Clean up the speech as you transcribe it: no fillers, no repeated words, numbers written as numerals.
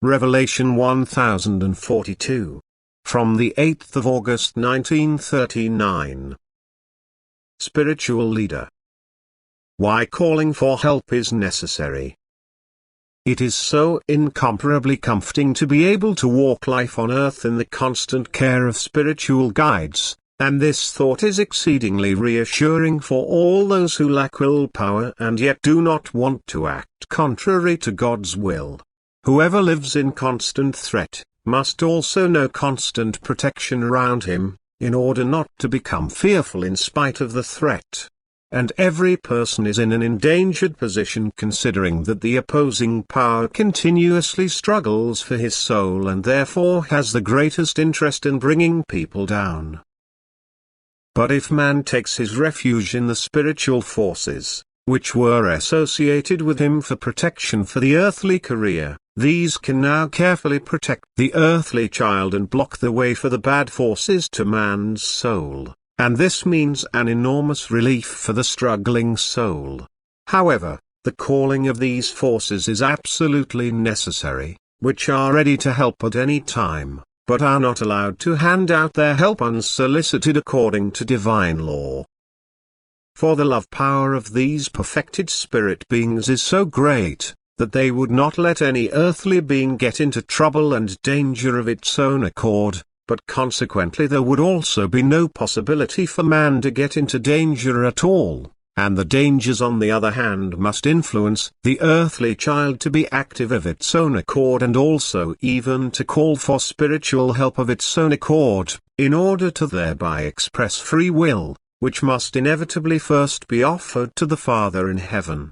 Revelation 1042. From the 8th of August 1939. Spiritual leader. Why calling for help is necessary. It is so incomparably comforting to be able to walk life on earth in the constant care of spiritual guides, and this thought is exceedingly reassuring for all those who lack willpower and yet do not want to act contrary to God's will. Whoever lives in constant threat, must also know constant protection around him, in order not to become fearful in spite of the threat. And every person is in an endangered position considering that the opposing power continuously struggles for his soul and therefore has the greatest interest in bringing people down. But if man takes his refuge in the spiritual forces, which were associated with him for protection for the earthly career, these can now carefully protect the earthly child and block the way for the bad forces to man's soul, and this means an enormous relief for the struggling soul. However, the calling of these forces is absolutely necessary, which are ready to help at any time, but are not allowed to hand out their help unsolicited according to divine law. For the love power of these perfected spirit beings is so great, that they would not let any earthly being get into trouble and danger of its own accord, but consequently there would also be no possibility for man to get into danger at all, and the dangers on the other hand must influence the earthly child to be active of its own accord and also even to call for spiritual help of its own accord, in order to thereby express free will, which must inevitably first be offered to the Father in heaven.